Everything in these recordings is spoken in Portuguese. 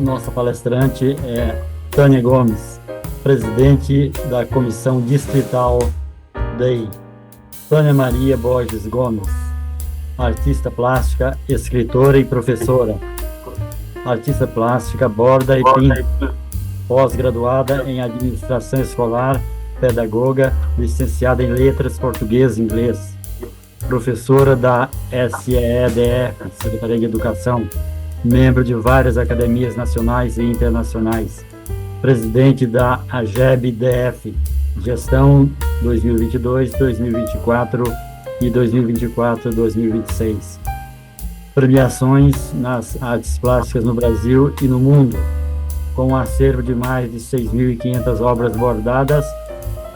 nossa palestrante é Tânia Gomes, presidente da Comissão Distrital DEI. Tânia Maria Borges Gomes, artista plástica, escritora e professora. Artista plástica, borda e pinta. Pós-graduada em Administração Escolar, pedagoga, licenciada em Letras Português e Inglês. Professora da SEEDF, Secretaria de Educação. Membro de várias academias nacionais e internacionais. Presidente da AGEB-DF, Gestão 2022, 2024 e 2024-2026. Premiações nas artes plásticas no Brasil e no mundo, com um acervo de mais de 6.500 obras bordadas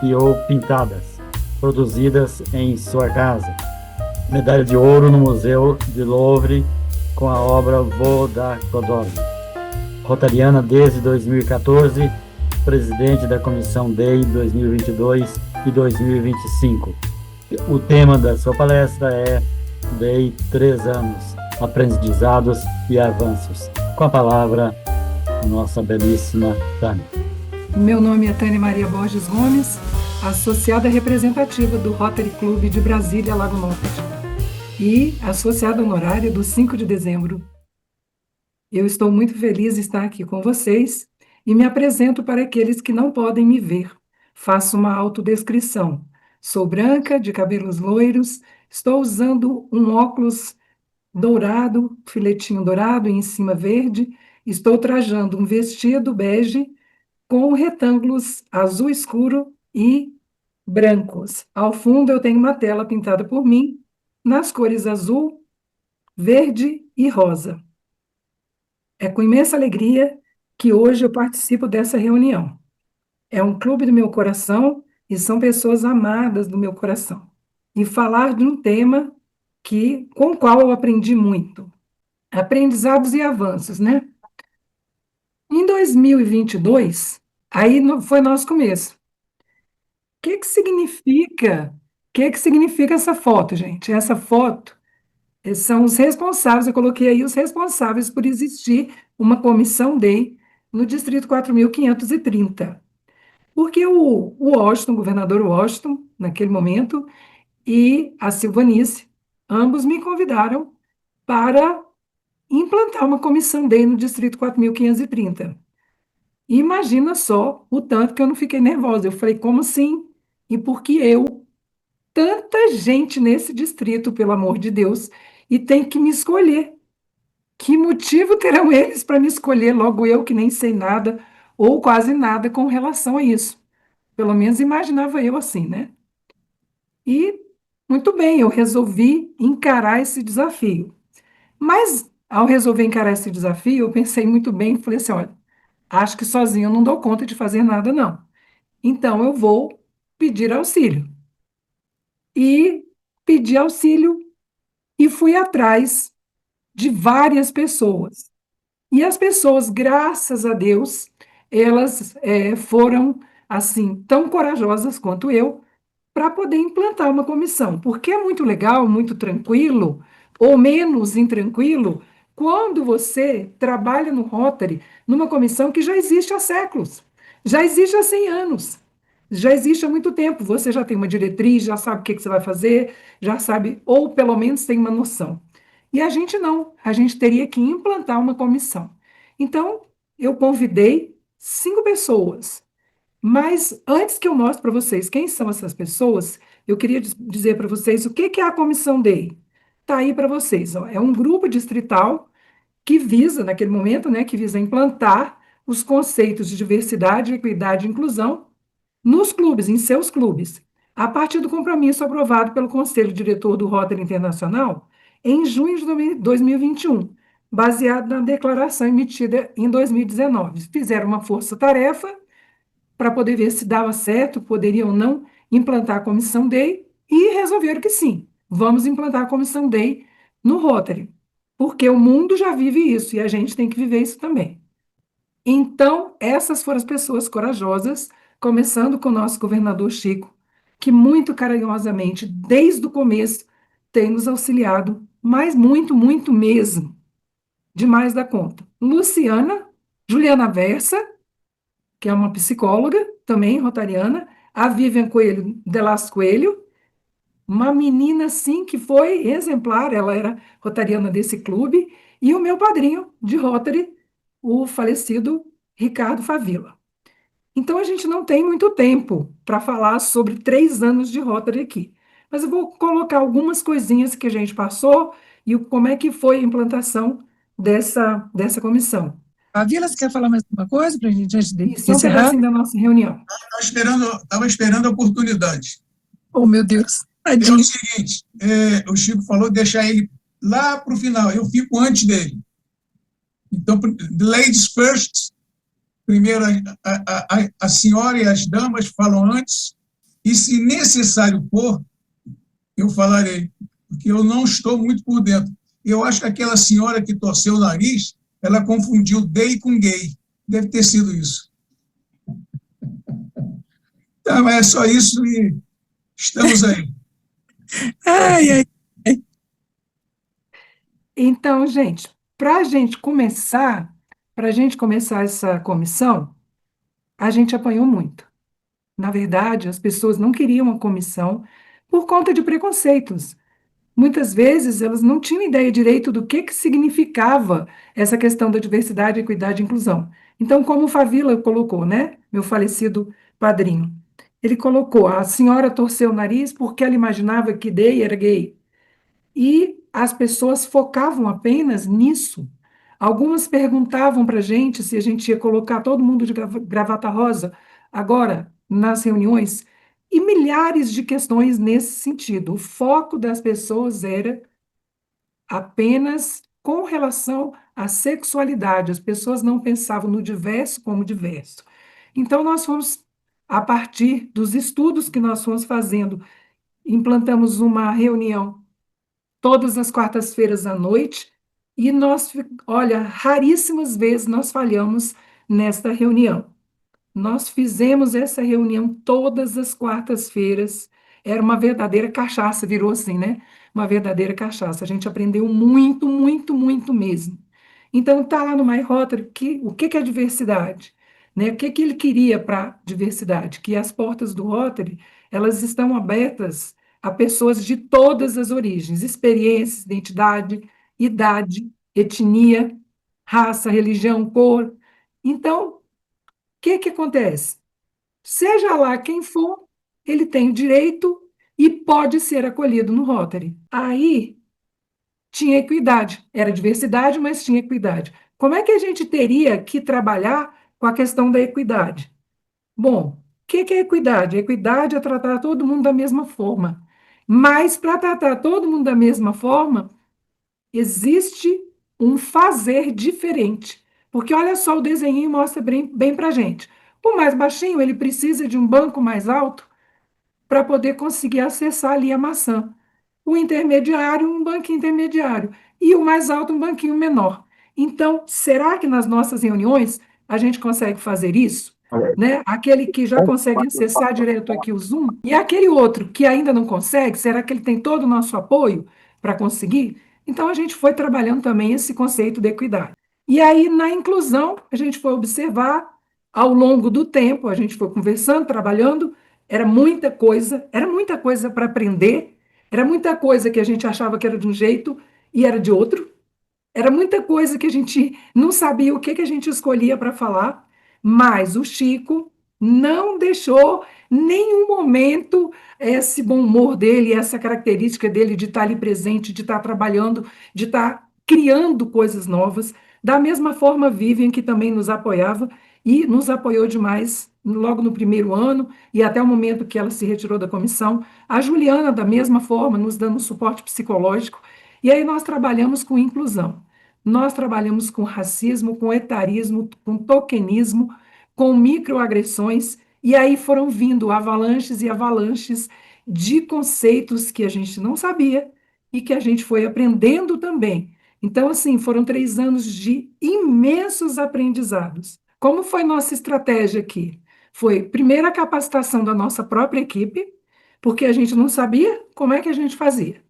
e ou pintadas, produzidas em sua casa. Medalha de ouro no Museu de Louvre, com a obra Voo da Codorna. Rotariana desde 2014, presidente da Comissão DEI 2022 e 2025. O tema da sua palestra é DEI 3 anos, aprendizados e avanços. Com a palavra, nossa belíssima Tânia. Meu nome é Tânia Maria Borges Gomes, associada representativa do Rotary Club de Brasília, Lago Norte, e associada honorária do 5 de dezembro. Eu estou muito feliz de estar aqui com vocês e me apresento para aqueles que não podem me ver. Faço uma autodescrição. Sou branca, de cabelos loiros, estou usando um óculos dourado, filetinho dourado e em cima verde. Estou trajando um vestido bege com retângulos azul escuro e brancos. Ao fundo eu tenho uma tela pintada por mim, nas cores azul, verde e rosa. É com imensa alegria que hoje eu participo dessa reunião. É um clube do meu coração e são pessoas amadas do meu coração. E falar de um tema com o qual eu aprendi muito. Aprendizados e avanços, né? Em 2022, foi nosso começo. O que que significa essa foto, gente? Essa foto são os responsáveis, eu coloquei aí os responsáveis por existir uma comissão DEI no Distrito 4.530. Porque o Washington, o governador Washington, naquele momento, e a Silvanice, ambos me convidaram para implantar uma comissão DEI no Distrito 4.530. E imagina só o tanto que eu não fiquei nervosa. Eu falei, como assim? E por que eu? Tanta gente nesse distrito, pelo amor de Deus, e tem que me escolher. Que motivo terão eles para me escolher, logo eu que nem sei nada, ou quase nada com relação a isso? Pelo menos imaginava eu assim, né? E, muito bem, eu resolvi encarar esse desafio. Mas, ao resolver encarar esse desafio, eu pensei muito bem e falei assim, olha, acho que sozinho eu não dou conta de fazer nada, não. Então, eu vou pedir auxílio. E pedi auxílio e fui atrás de várias pessoas. E as pessoas, graças a Deus, elas foram, assim, tão corajosas quanto eu, para poder implantar uma comissão, porque é muito legal, muito tranquilo, ou menos intranquilo, quando você trabalha no Rotary, numa comissão que já existe há séculos, já existe há 100 anos, já existe há muito tempo. Você já tem uma diretriz, já sabe o que você vai fazer, já sabe, ou pelo menos tem uma noção. E a gente não, a gente teria que implantar uma comissão. Então, eu convidei 5 pessoas. Mas antes que eu mostre para vocês quem são essas pessoas, eu queria dizer para vocês o que é a Comissão DEI. Está aí para vocês. Ó. É um grupo distrital que visa, naquele momento, né, que visa implantar os conceitos de diversidade, equidade e inclusão nos clubes, em seus clubes, a partir do compromisso aprovado pelo Conselho Diretor do Rotary Internacional em junho de 2021, baseado na declaração emitida em 2019. Fizeram uma força-tarefa para poder ver se dava certo, poderiam ou não implantar a Comissão DEI, e resolveram que sim, vamos implantar a Comissão DEI no Rotary, porque o mundo já vive isso e a gente tem que viver isso também. Então, essas foram as pessoas corajosas, começando com o nosso governador Chico, que muito carinhosamente, desde o começo, tem nos auxiliado, mas muito, muito mesmo, demais da conta. Luciana, Juliana Versa, que é uma psicóloga, também rotariana, a Vivian Coelho de Las Coelho, uma menina, assim, que foi exemplar, ela era rotariana desse clube, e o meu padrinho de Rotary, o falecido Ricardo Favila. Então, a gente não tem muito tempo para falar sobre 3 anos de Rotary aqui, mas eu vou colocar algumas coisinhas que a gente passou e como é que foi a implantação dessa comissão. A Vila, você quer falar mais alguma coisa para a gente antes de Isso é um encerrar? pedacinho da nossa reunião. Estava esperando a oportunidade. Oh, meu Deus, É tadinho. o seguinte, o Chico falou deixar ele lá para o final, eu fico antes dele. Então, ladies first, primeiro a senhora e as damas falam antes, e se necessário for, eu falarei, porque eu não estou muito por dentro. Eu acho que aquela senhora que torceu o nariz, ela confundiu gay com gay. Deve ter sido isso. Então, é só isso e estamos aí. Ai, ai. Então, gente, para a gente começar essa comissão, a gente apanhou muito. Na verdade, as pessoas não queriam a comissão por conta de preconceitos. Muitas vezes elas não tinham ideia direito do que significava essa questão da diversidade, equidade e inclusão. Então, como o Favila colocou, né, meu falecido padrinho, ele colocou, a senhora torceu o nariz porque ela imaginava que gay era gay. E as pessoas focavam apenas nisso. Algumas perguntavam para a gente se a gente ia colocar todo mundo de gravata rosa agora nas reuniões, e milhares de questões nesse sentido. O foco das pessoas era apenas com relação à sexualidade. As pessoas não pensavam no diverso como diverso. Então, nós fomos, a partir dos estudos que nós fomos fazendo, implantamos uma reunião todas as quartas-feiras à noite, e nós, olha, raríssimas vezes nós falhamos nesta reunião. Nós fizemos essa reunião todas as quartas-feiras, era uma verdadeira cachaça, virou assim, né? Uma verdadeira cachaça. A gente aprendeu muito, muito, muito mesmo. Então, tá lá no My Rotary, o que é diversidade? Né? O que ele queria para a diversidade? Que as portas do Rotary, elas estão abertas a pessoas de todas as origens, experiências, identidade, idade, etnia, raça, religião, cor. Então, o que acontece? Seja lá quem for, ele tem o direito e pode ser acolhido no Rotary. Aí tinha equidade, era diversidade, mas tinha equidade. Como é que a gente teria que trabalhar com a questão da equidade? Bom, o que é equidade? Equidade é tratar todo mundo da mesma forma. Mas para tratar todo mundo da mesma forma, existe um fazer diferente. Porque olha só, o desenho mostra bem para a gente. O mais baixinho, ele precisa de um banco mais alto para poder conseguir acessar ali a maçã. O intermediário, um banquinho intermediário. E o mais alto, um banquinho menor. Então, será que nas nossas reuniões a gente consegue fazer isso? Né? Aquele que já consegue acessar direto aqui o Zoom, e aquele outro que ainda não consegue, será que ele tem todo o nosso apoio para conseguir? Então, a gente foi trabalhando também esse conceito de equidade. E aí, na inclusão, a gente foi observar ao longo do tempo, a gente foi conversando, trabalhando, era muita coisa para aprender, era muita coisa que a gente achava que era de um jeito e era de outro. Era muita coisa que a gente não sabia o que a gente escolhia para falar, mas o Chico não deixou nenhum momento esse bom humor dele, essa característica dele de estar ali presente, de estar trabalhando, de estar criando coisas novas. Da mesma forma, Vivian, que também nos apoiava e nos apoiou demais logo no primeiro ano e até o momento que ela se retirou da comissão. A Juliana, da mesma forma, nos dando suporte psicológico. E aí nós trabalhamos com inclusão. Nós trabalhamos com racismo, com etarismo, com tokenismo, com microagressões, e aí foram vindo avalanches e avalanches de conceitos que a gente não sabia e que a gente foi aprendendo também. Então, assim, foram 3 anos de imensos aprendizados. Como foi nossa estratégia aqui? Foi, primeiro, a capacitação da nossa própria equipe, porque a gente não sabia como é que a gente fazia,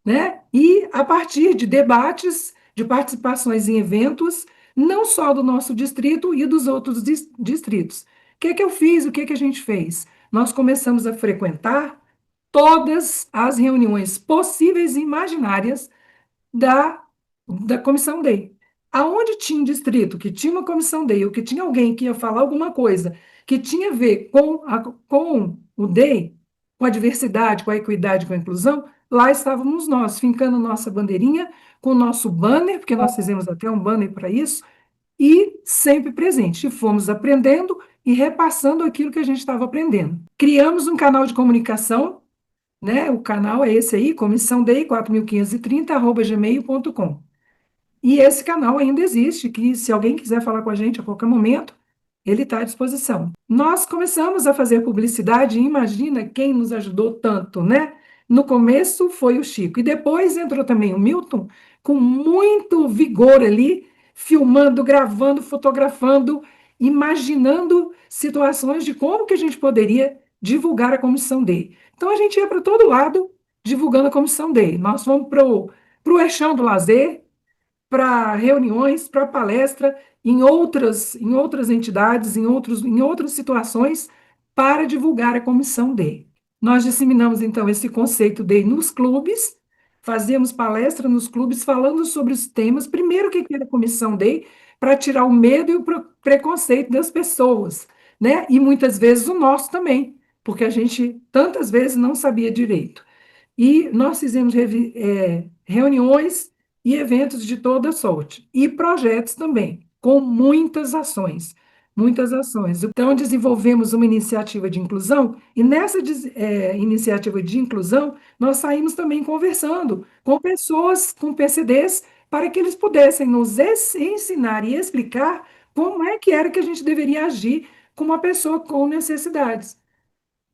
né? E a partir de debates, de participações em eventos, não só do nosso distrito e dos outros distritos. O que eu fiz? O que a gente fez? Nós começamos a frequentar todas as reuniões possíveis e imaginárias da, da comissão DEI. Aonde tinha um distrito que tinha uma comissão DEI, ou que tinha alguém que ia falar alguma coisa que tinha a ver com o DEI, com a diversidade, com a equidade, com a inclusão, lá estávamos nós, fincando nossa bandeirinha, com o nosso banner, porque nós fizemos até um banner para isso, e sempre presente. E fomos aprendendo e repassando aquilo que a gente estava aprendendo. Criamos um canal de comunicação, né? O canal é esse aí, Comissão DEI 4530@gmail.com. E esse canal ainda existe, que se alguém quiser falar com a gente a qualquer momento, ele está à disposição. Nós começamos a fazer publicidade e imagina quem nos ajudou tanto, né? No começo foi o Chico, e depois entrou também o Milton, com muito vigor ali, filmando, gravando, fotografando, imaginando situações de como que a gente poderia divulgar a Comissão DEI. Então a gente ia para todo lado divulgando a Comissão DEI. Nós fomos para o Eixão do Lazer, para reuniões, para palestra em outras entidades, em outras situações, para divulgar a Comissão DEI. Nós disseminamos, então, esse conceito DEI nos clubes, fazíamos palestra nos clubes falando sobre os temas, primeiro o que era a Comissão DEI, para tirar o medo e o preconceito das pessoas, né? E muitas vezes o nosso também, porque a gente tantas vezes não sabia direito. E nós fizemos reuniões e eventos de toda sorte, e projetos também, com muitas ações, muitas ações. Então, desenvolvemos uma iniciativa de inclusão, e nessa iniciativa de inclusão, nós saímos também conversando com pessoas com PCDs, para que eles pudessem nos ensinar e explicar como é que era que a gente deveria agir com uma pessoa com necessidades.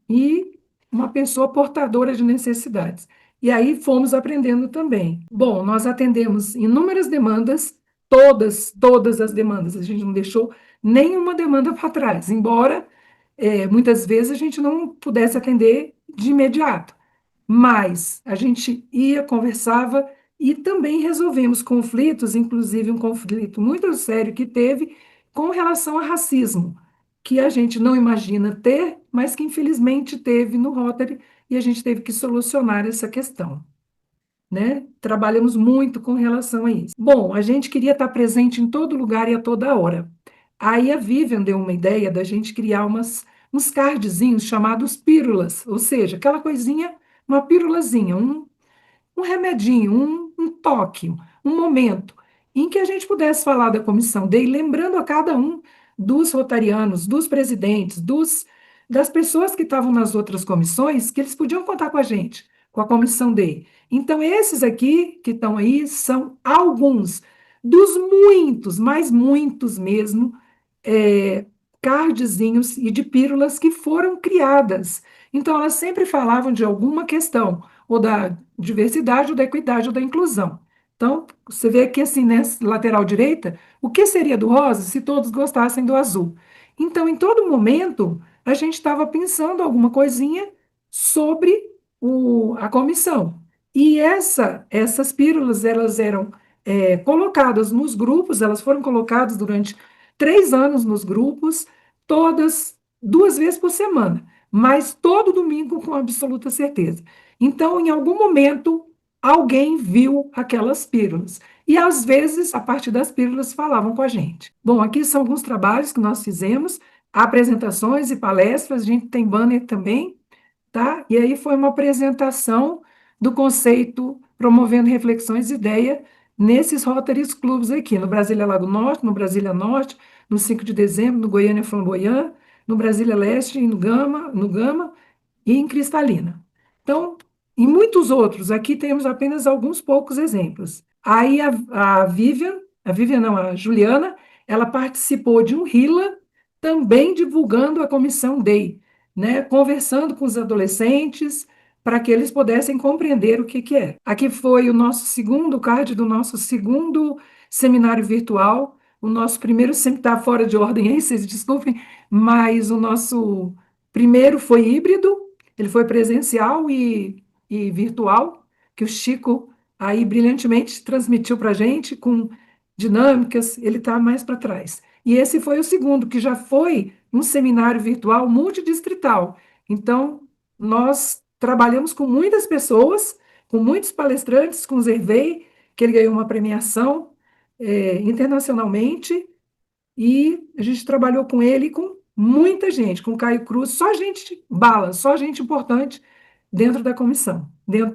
E uma pessoa portadora de necessidades. E aí fomos aprendendo também. Bom, nós atendemos inúmeras demandas, todas as demandas, a gente não deixou nenhuma demanda para trás, embora muitas vezes a gente não pudesse atender de imediato. Mas a gente ia, conversava e também resolvemos conflitos, inclusive um conflito muito sério que teve com relação a racismo, que a gente não imagina ter, mas que infelizmente teve no Rotary e a gente teve que solucionar essa questão, né? Trabalhamos muito com relação a isso. Bom, a gente queria estar presente em todo lugar e a toda hora. Aí a Vivian deu uma ideia da gente criar uns cardzinhos chamados pílulas, ou seja, aquela coisinha, uma pílulazinha, um remedinho, um toque, um momento em que a gente pudesse falar da comissão DEI, lembrando a cada um dos rotarianos, dos presidentes, das pessoas que estavam nas outras comissões, que eles podiam contar com a gente, com a comissão DEI. Então, esses aqui que estão aí são alguns dos muitos, mas muitos mesmo, cardzinhos e de pílulas que foram criadas. Então, elas sempre falavam de alguma questão, ou da diversidade, ou da equidade, ou da inclusão. Então, você vê aqui assim, nessa lateral direita, o que seria do rosa se todos gostassem do azul? Então, em todo momento, a gente estava pensando alguma coisinha sobre a comissão. E essas pílulas, elas eram colocadas nos grupos, elas foram colocadas durante 3 anos nos grupos, todas 2 vezes por semana, mas todo domingo com absoluta certeza. Então, em algum momento, alguém viu aquelas pílulas. E, às vezes, a partir das pílulas, falavam com a gente. Bom, aqui são alguns trabalhos que nós fizemos, apresentações e palestras, a gente tem banner também, tá? E aí foi uma apresentação do conceito promovendo reflexões e ideia nesses Rotaries Clubs aqui, no Brasília Lago Norte, no Brasília Norte, no 5 de dezembro, no Goiânia Flamboyant, no Brasília Leste, e no Gama e em Cristalina. Então, e muitos outros, aqui temos apenas alguns poucos exemplos. Aí a Juliana, ela participou de um RILA, também divulgando a Comissão DEI, né, conversando com os adolescentes, para que eles pudessem compreender o que é. Aqui foi o nosso segundo card do nosso segundo seminário virtual, o nosso primeiro sempre está fora de ordem aí, vocês desculpem, mas o nosso primeiro foi híbrido, ele foi presencial e virtual, que o Chico aí brilhantemente transmitiu para a gente com dinâmicas, ele está mais para trás. E esse foi o segundo, que já foi um seminário virtual multidistrital. Então, nós trabalhamos com muitas pessoas, com muitos palestrantes, com o Zervei, que ele ganhou uma premiação internacionalmente, e a gente trabalhou com ele e com muita gente, com o Caio Cruz, só gente bala, só gente importante dentro da comissão,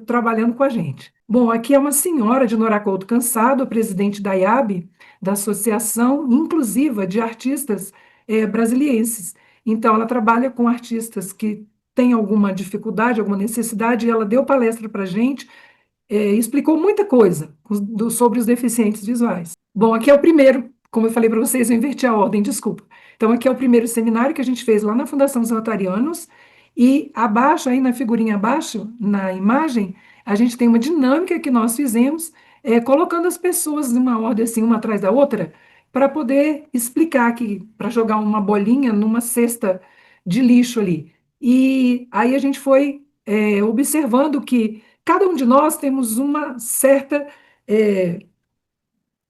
trabalhando com a gente. Bom, aqui é uma senhora de Noracolto Cansado, presidente da IAB, da Associação Inclusiva de Artistas Brasilienses. Então, ela trabalha com artistas que têm alguma dificuldade, alguma necessidade, e ela deu palestra para a gente, explicou muita coisa sobre os deficientes visuais. Bom, aqui é o primeiro, como eu falei para vocês, eu inverti a ordem, desculpa. Então, aqui é o primeiro seminário que a gente fez lá na Fundação dos Rotarianos, e abaixo, aí na figurinha abaixo, na imagem, a gente tem uma dinâmica que nós fizemos, colocando as pessoas numa ordem assim, uma atrás da outra, para poder explicar aqui, para jogar uma bolinha numa cesta de lixo ali. E aí a gente foi observando que cada um de nós temos uma certa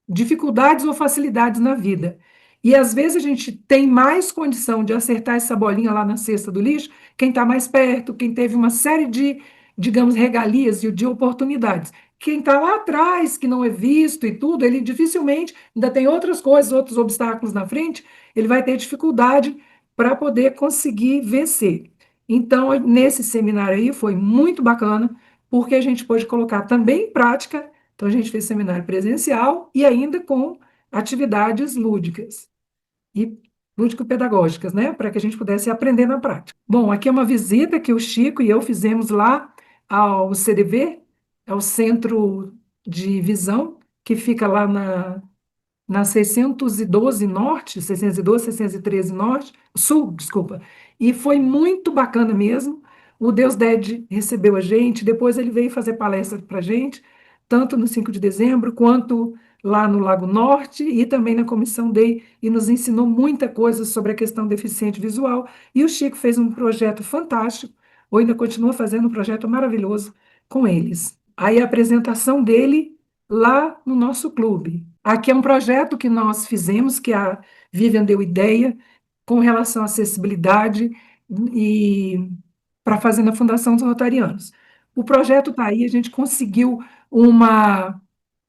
dificuldades ou facilidades na vida. E às vezes a gente tem mais condição de acertar essa bolinha lá na cesta do lixo, quem está mais perto, quem teve uma série de, digamos, regalias e de oportunidades. Quem está lá atrás, que não é visto e tudo, ele dificilmente, ainda tem outras coisas, outros obstáculos na frente, ele vai ter dificuldade para poder conseguir vencer. Então, nesse seminário aí foi muito bacana, porque a gente pôde colocar também em prática. Então, a gente fez seminário presencial e ainda com atividades lúdicas e lúdico-pedagógicas, né? Para que a gente pudesse aprender na prática. Bom, aqui é uma visita que o Chico e eu fizemos lá ao CDV, é o Centro de Visão, que fica lá na 612 Norte, 612, 613 Norte, Sul, desculpa. E foi muito bacana mesmo. O Deus Ded recebeu a gente, depois ele veio fazer palestra para a gente, tanto no 5 de dezembro, quanto lá no Lago Norte, e também na Comissão DEI, e nos ensinou muita coisa sobre a questão deficiente visual. E o Chico fez um projeto fantástico, ou ainda continua fazendo um projeto maravilhoso com eles. Aí a apresentação dele lá no nosso clube. Aqui é um projeto que nós fizemos, que a Vivian deu ideia, com relação à acessibilidade e para fazer na Fundação dos Rotarianos. O projeto está aí, a gente conseguiu uma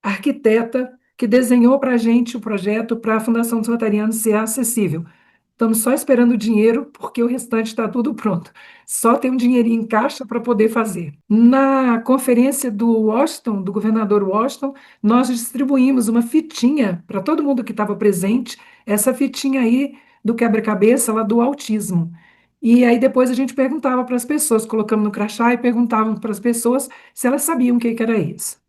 arquiteta que desenhou para a gente o projeto para a Fundação dos Rotarianos ser acessível. Estamos só esperando o dinheiro, porque o restante está tudo pronto. Só tem um dinheirinho em caixa para poder fazer. Na conferência do Washington, do governador Washington, nós distribuímos uma fitinha para todo mundo que estava presente, essa fitinha aí do quebra-cabeça lá do autismo. E aí depois a gente perguntava para as pessoas, colocamos no crachá e perguntávamos para as pessoas se elas sabiam o que era isso.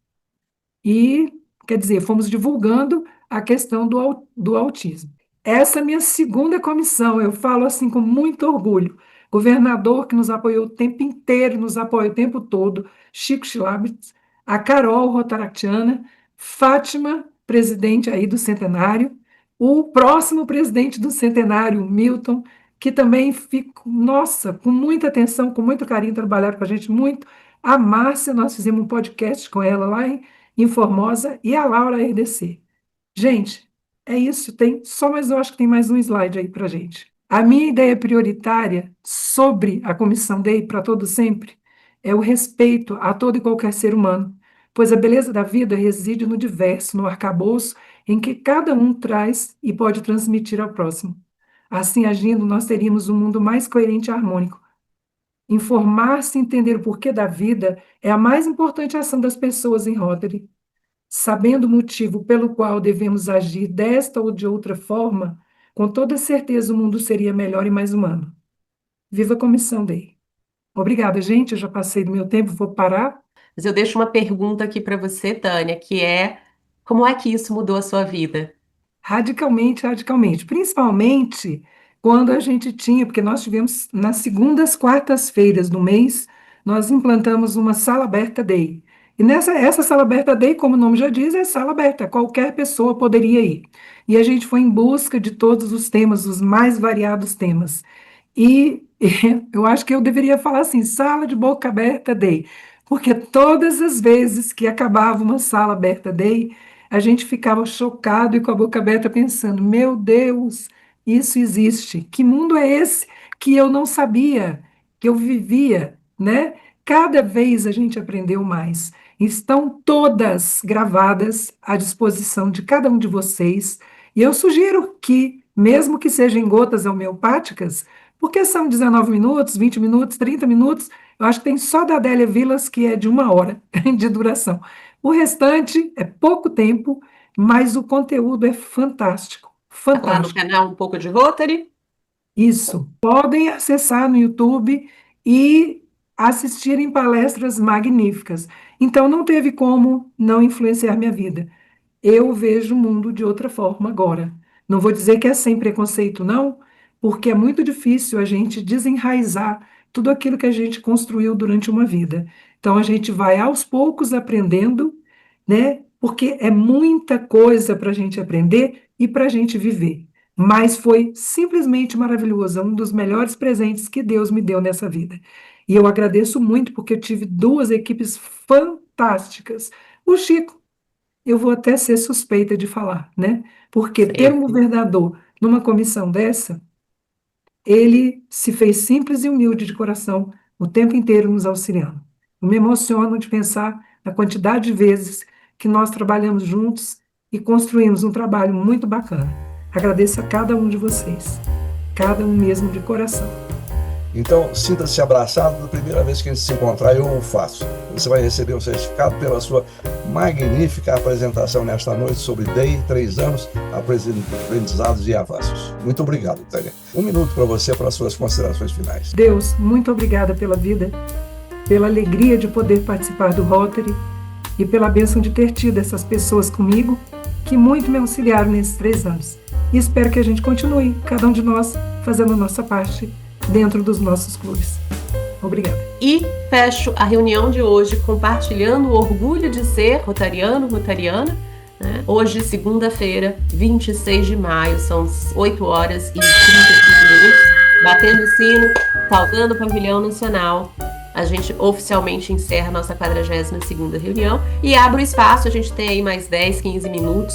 E, quer dizer, fomos divulgando a questão do autismo. Essa é a minha segunda comissão, eu falo assim com muito orgulho. Governador que nos apoiou o tempo inteiro, nos apoia o tempo todo, Chico Schlabitz, a Carol Rotaractiana, Fátima, presidente aí do Centenário, o próximo presidente do Centenário, Milton, que também fico, nossa, com muita atenção, com muito carinho, trabalharam com a gente muito. A Márcia, nós fizemos um podcast com ela lá em Formosa, e a Laura RDC. Gente, é isso, mas eu acho que tem mais um slide aí para a gente. A minha ideia prioritária sobre a Comissão DEI para todo sempre é o respeito a todo e qualquer ser humano, pois a beleza da vida reside no diverso, no arcabouço em que cada um traz e pode transmitir ao próximo. Assim agindo, nós teríamos um mundo mais coerente e harmônico. Informar-se e entender o porquê da vida é a mais importante ação das pessoas em Rotary. Sabendo o motivo pelo qual devemos agir desta ou de outra forma, com toda certeza o mundo seria melhor e mais humano. Viva a Comissão DEI. Obrigada, gente. Eu já passei do meu tempo, vou parar. Mas eu deixo uma pergunta aqui para você, Tânia, que é: como é que isso mudou a sua vida? Radicalmente, radicalmente. Principalmente quando a gente tinha, porque nós tivemos nas segundas, quartas-feiras do mês, nós implantamos uma sala aberta DEI. E essa sala aberta DEI, como o nome já diz, é sala aberta, qualquer pessoa poderia ir. E a gente foi em busca de todos os temas, os mais variados temas. E eu acho que eu deveria falar assim, sala de boca aberta DEI, porque todas as vezes que acabava uma sala aberta DEI, a gente ficava chocado e com a boca aberta pensando, meu Deus, isso existe. Que mundo é esse que eu não sabia, que eu vivia, né? Cada vez a gente aprendeu mais. Estão todas gravadas à disposição de cada um de vocês. E eu sugiro que, mesmo que sejam em gotas homeopáticas, porque são 19 minutos, 20 minutos, 30 minutos, eu acho que tem só da Adélia Vilas, que é de 1 hora de duração. O restante é pouco tempo, mas o conteúdo é fantástico. Tá lá no Fantástico. canal Um Pouco de Rotary? Isso. Podem acessar no YouTube e assistirem palestras magníficas. Então, não teve como não influenciar minha vida. Eu vejo o mundo de outra forma agora. Não vou dizer que é sem preconceito, não, porque é muito difícil a gente desenraizar tudo aquilo que a gente construiu durante uma vida. Então, a gente vai aos poucos aprendendo, né? Porque é muita coisa para a gente aprender e para a gente viver. Mas foi simplesmente maravilhoso, é um dos melhores presentes que Deus me deu nessa vida. E eu agradeço muito porque eu tive 2 equipes fantásticas. O Chico, eu vou até ser suspeita de falar, né? Porque ter um Sempre. governador numa comissão dessa, ele se fez simples e humilde de coração, o tempo inteiro nos auxiliando. Eu me emociono de pensar na quantidade de vezes que nós trabalhamos juntos e construímos um trabalho muito bacana. Agradeço a cada um de vocês, cada um mesmo de coração. Então, sinta-se abraçado da primeira vez que a gente se encontrar, eu o faço. Você vai receber um certificado pela sua magnífica apresentação nesta noite sobre DEI, 3 anos, aprendizados e avanços. Muito obrigado, Tânia. 1 minuto para você, para as suas considerações finais. Deus, muito obrigada pela vida, pela alegria de poder participar do Rotary e pela bênção de ter tido essas pessoas comigo que muito me auxiliaram nesses 3 anos. E espero que a gente continue, cada um de nós, fazendo a nossa parte dentro dos nossos clubes. Obrigada. E fecho a reunião de hoje compartilhando o orgulho de ser rotariano, rotariana, né? Hoje, segunda-feira, 26 de maio, são 8 horas e 35 minutos, batendo o sino, saudando o Pavilhão Nacional. A gente oficialmente encerra a nossa 42ª reunião e abre o espaço, a gente tem aí mais 10, 15 minutos